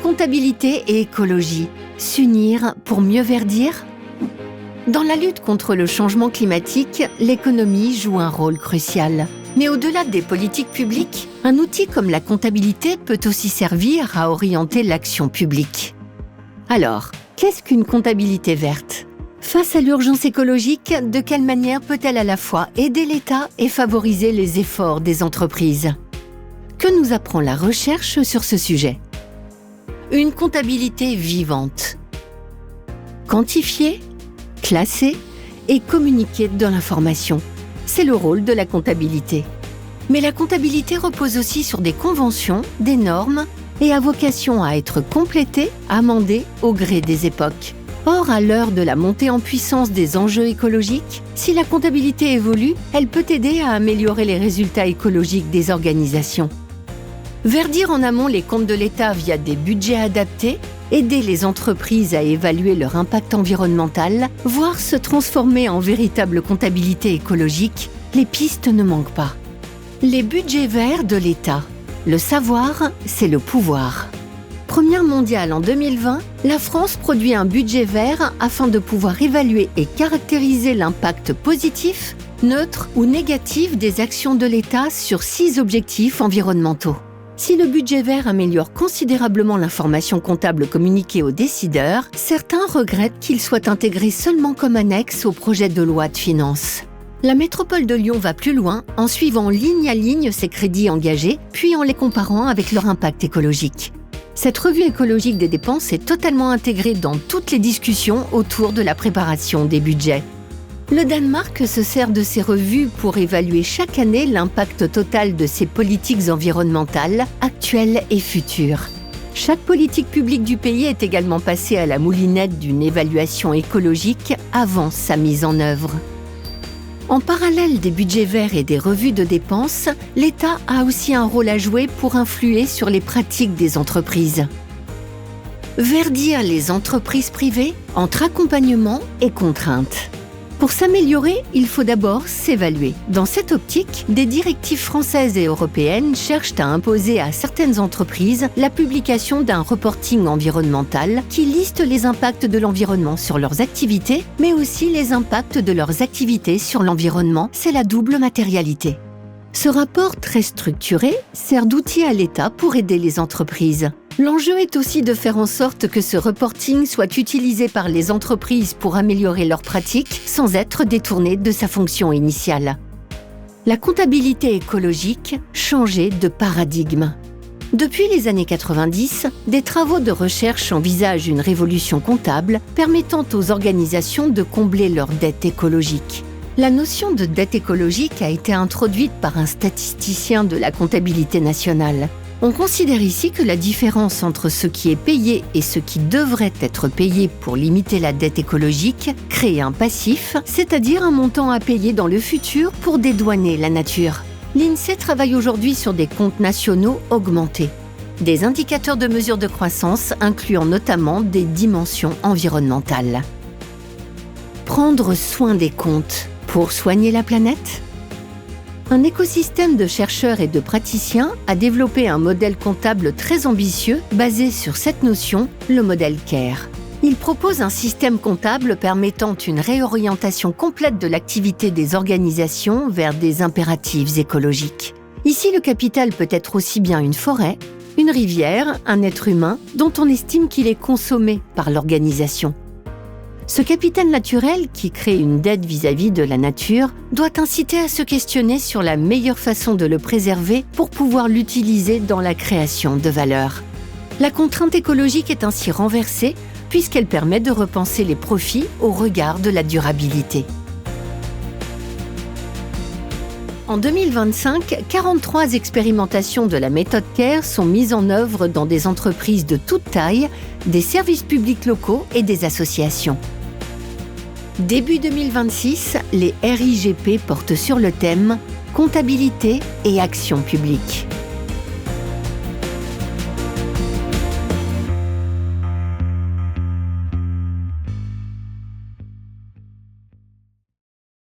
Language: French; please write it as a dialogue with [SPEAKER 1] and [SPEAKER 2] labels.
[SPEAKER 1] Comptabilité et écologie, s'unir pour mieux verdir ? Dans la lutte contre le changement climatique, l'économie joue un rôle crucial. Mais au-delà des politiques publiques, un outil comme la comptabilité peut aussi servir à orienter l'action publique. Alors, qu'est-ce qu'une comptabilité verte ? Face à l'urgence écologique, de quelle manière peut-elle à la fois aider l'État et favoriser les efforts des entreprises ? Que nous apprend la recherche sur ce sujet ? Une comptabilité vivante. Quantifier, classer et communiquer de l'information. C'est le rôle de la comptabilité. Mais la comptabilité repose aussi sur des conventions, des normes et a vocation à être complétée, amendée au gré des époques. Or, à l'heure de la montée en puissance des enjeux écologiques, si la comptabilité évolue, elle peut aider à améliorer les résultats écologiques des organisations. Verdir en amont les comptes de l'État via des budgets adaptés, aider les entreprises à évaluer leur impact environnemental, voire se transformer en véritable comptabilité écologique, les pistes ne manquent pas. Les budgets verts de l'État. Le savoir, c'est le pouvoir. Première mondiale en 2020, la France produit un budget vert afin de pouvoir évaluer et caractériser l'impact positif, neutre ou négatif des actions de l'État sur 6 objectifs environnementaux. Si le budget vert améliore considérablement l'information comptable communiquée aux décideurs, certains regrettent qu'il soit intégré seulement comme annexe au projet de loi de finances. La métropole de Lyon va plus loin en suivant ligne à ligne ses crédits engagés, puis en les comparant avec leur impact écologique. Cette revue écologique des dépenses est totalement intégrée dans toutes les discussions autour de la préparation des budgets. Le Danemark se sert de ces revues pour évaluer chaque année l'impact total de ses politiques environnementales, actuelles et futures. Chaque politique publique du pays est également passée à la moulinette d'une évaluation écologique avant sa mise en œuvre. En parallèle des budgets verts et des revues de dépenses, l'État a aussi un rôle à jouer pour influer sur les pratiques des entreprises. Verdir les entreprises privées entre accompagnement et contraintes. Pour s'améliorer, il faut d'abord s'évaluer. Dans cette optique, des directives françaises et européennes cherchent à imposer à certaines entreprises la publication d'un reporting environnemental qui liste les impacts de l'environnement sur leurs activités, mais aussi les impacts de leurs activités sur l'environnement. C'est la double matérialité. Ce rapport très structuré sert d'outil à l'État pour aider les entreprises. L'enjeu est aussi de faire en sorte que ce reporting soit utilisé par les entreprises pour améliorer leurs pratiques sans être détourné de sa fonction initiale. La comptabilité écologique changeait de paradigme. Depuis les années 90, des travaux de recherche envisagent une révolution comptable permettant aux organisations de combler leurs dettes écologiques. La notion de dette écologique a été introduite par un statisticien de la comptabilité nationale. On considère ici que la différence entre ce qui est payé et ce qui devrait être payé pour limiter la dette écologique crée un passif, c'est-à-dire un montant à payer dans le futur pour dédouaner la nature. L'INSEE travaille aujourd'hui sur des comptes nationaux augmentés, des indicateurs de mesure de croissance incluant notamment des dimensions environnementales. Prendre soin des comptes pour soigner la planète ? Un écosystème de chercheurs et de praticiens a développé un modèle comptable très ambitieux basé sur cette notion, le modèle CARE. Il propose un système comptable permettant une réorientation complète de l'activité des organisations vers des impératifs écologiques. Ici, le capital peut être aussi bien une forêt, une rivière, un être humain dont on estime qu'il est consommé par l'organisation. Ce capital naturel, qui crée une dette vis-à-vis de la nature, doit inciter à se questionner sur la meilleure façon de le préserver pour pouvoir l'utiliser dans la création de valeur. La contrainte écologique est ainsi renversée puisqu'elle permet de repenser les profits au regard de la durabilité. En 2025, 43 expérimentations de la méthode CARE sont mises en œuvre dans des entreprises de toute taille, des services publics locaux et des associations. Début 2026, les RIGP portent sur le thème « Comptabilité et action publique ».